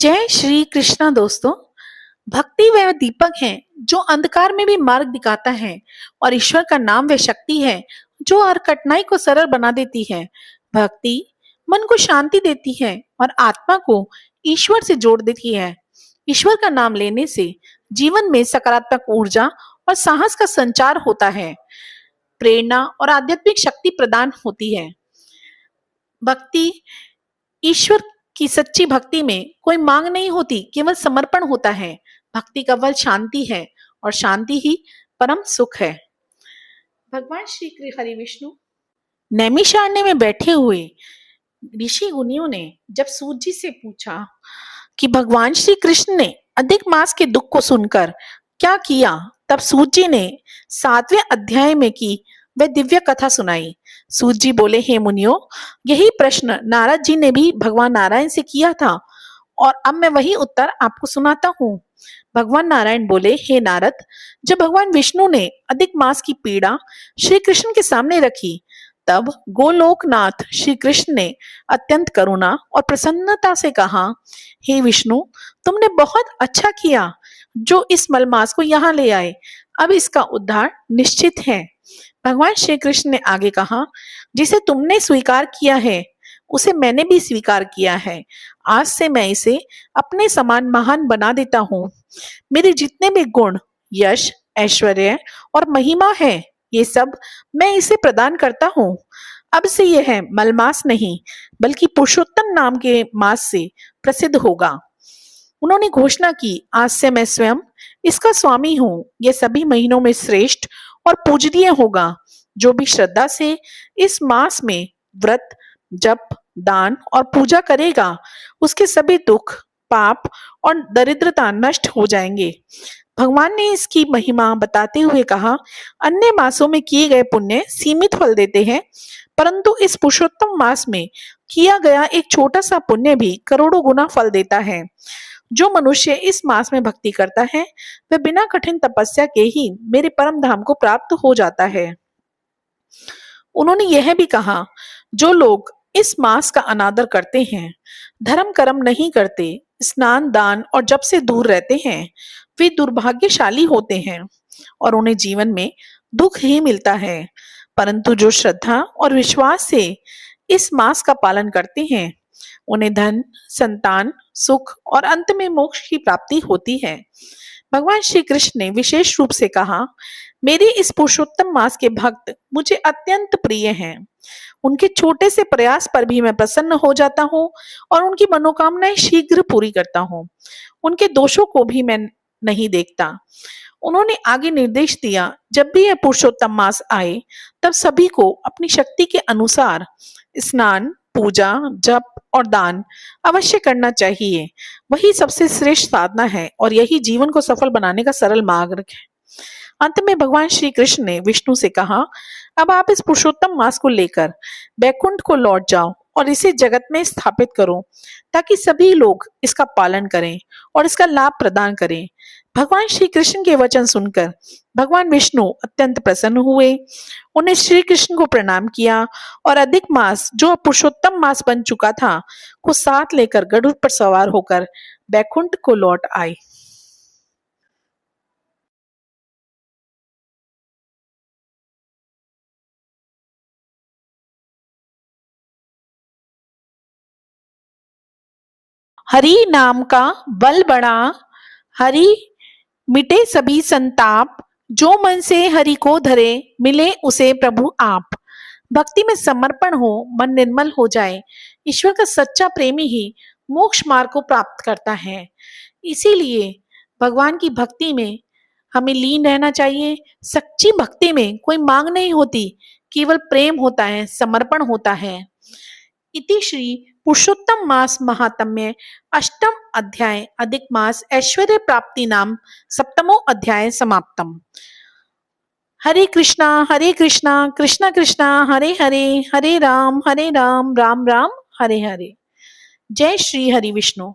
जय श्री कृष्णा दोस्तों। भक्ति वह दीपक है जो अंधकार में भी मार्ग दिखाता है और ईश्वर का नाम वह शक्ति है जो हर कठिनाई को सरल बना देती है। भक्ति मन को शांति देती है और आत्मा को ईश्वर से जोड़ देती है। ईश्वर का नाम लेने से जीवन में सकारात्मक ऊर्जा और साहस का संचार होता है। प्रेरणा और आध्यात्मिक शक्ति प्रदान होती है। भक्ति ईश्वर की सच्ची भक्ति में कोई मांग नहीं होती, केवल समर्पण होता है। भक्ति का फल शांति है और शांति ही परम सुख है। भगवान श्री हरि विष्णु नैमिषारण्य में बैठे हुए ऋषि मुनियों ने जब सूत जी से पूछा कि भगवान श्री कृष्ण ने अधिक मास के दुख को सुनकर क्या किया, तब सूत जी ने 7वें अध्याय में की वह दिव्य कथा सुनाई। सूत जी बोले, हे मुनियों, यही प्रश्न नारद जी ने भी भगवान नारायण से किया था और अब मैं वही उत्तर आपको सुनाता हूँ। भगवान नारायण बोले, हे नारद, जब भगवान विष्णु ने अधिक मास की पीड़ा श्री कृष्ण के सामने रखी, तब गोलोकनाथ श्री कृष्ण ने अत्यंत करुणा और प्रसन्नता से कहा, हे विष्णु, तुमने बहुत अच्छा किया जो इस मलमास को यहाँ ले आए। अब इसका उद्धार निश्चित है। भगवान श्री कृष्ण ने आगे कहा, जिसे तुमने स्वीकार किया है उसे मैंने भी स्वीकार किया है। आज से मैं इसे अपने समान महान बना देता हूँ। मेरे जितने भी गुण, यश, ऐश्वर्य और महिमा है, ये सब मैं इसे प्रदान करता हूँ। अब से यह मलमास नहीं बल्कि पुरुषोत्तम नाम के मास से प्रसिद्ध होगा। उन्होंने घोषणा की, आज से मैं स्वयं इसका स्वामी हूँ। यह सभी महीनों में श्रेष्ठ और पूजनीय होगा। जो भी श्रद्धा से इस मास में व्रत, जप, दान और पूजा करेगा, उसके सभी दुख, पाप और दरिद्रता नष्ट हो जाएंगे। भगवान ने इसकी महिमा बताते हुए कहा, अन्य मासों में किए गए पुण्य सीमित फल देते हैं, परंतु इस पुरुषोत्तम मास में किया गया एक छोटा सा पुण्य भी करोड़ों गुना फल देता है। जो मनुष्य इस मास में भक्ति करता है, वह बिना कठिन तपस्या के ही मेरे परम धाम को प्राप्त हो जाता है। उन्होंने यह भी कहा, जो लोग इस मास का अनादर करते हैं, धर्म कर्म नहीं करते, स्नान, दान और जप से दूर रहते हैं, वे दुर्भाग्यशाली होते हैं और उन्हें जीवन में दुख ही मिलता है। परंतु जो श्रद्धा और विश्वास से इस मास का पालन करते हैं, उन्हें धन, संतान, सुख और अंत में मोक्ष की प्राप्ति होती है। भगवान श्री कृष्ण ने विशेष रूप से कहा, मेरे इस पुरुषोत्तम मास के भक्त मुझे अत्यंत प्रिय हैं। उनके छोटे से प्रयास पर भी मैं प्रसन्न हो जाता हूँ और उनकी मनोकामनाएं शीघ्र पूरी करता हूँ। उनके दोषों को भी मैं नहीं देखता। उन्होंने आगे निर्देश दिया, जब भी यह पुरुषोत्तम मास आए, तब सभी को अपनी शक्ति के अनुसार स्नान, पूजा, जप और दान अवश्य करना चाहिए। वही सबसे श्रेष्ठ साधना है और यही जीवन को सफल बनाने का सरल मार्ग है। अंत में भगवान श्री कृष्ण ने विष्णु से कहा, अब आप इस पुरुषोत्तम मास को लेकर बैकुंठ को लौट जाओ और इसे जगत में स्थापित करो, ताकि सभी लोग इसका पालन करें और इसका लाभ प्रदान करें। भगवान श्री कृष्ण के वचन सुनकर भगवान विष्णु अत्यंत प्रसन्न हुए। उन्हें श्री कृष्ण को प्रणाम किया और अधिक मास, जो पुरुषोत्तम मास बन चुका था, को साथ लेकर गरुड़ पर सवार होकर बैकुंठ को लौट आए। हरि नाम का बल बढ़ा, हरि मिटे सभी संताप, जो मन से हरि को धरे, मिले उसे प्रभु आप। भक्ति में समर्पण हो, मन निर्मल हो जाए, ईश्वर का सच्चा प्रेमी ही मोक्ष मार्ग को प्राप्त करता है। इसीलिए भगवान की भक्ति में हमें लीन रहना चाहिए। सच्ची भक्ति में कोई मांग नहीं होती, केवल प्रेम होता है, समर्पण होता है। इति श्री पुरुषोत्तम मास महात्म्य अष्टम अध्याय अधिक मास ऐश्वर्य प्राप्ति नाम सप्तमो अध्याय समाप्तम। हरे कृष्णा कृष्णा कृष्णा हरे हरे, हरे राम राम राम हरे हरे। जय श्री हरि विष्णु।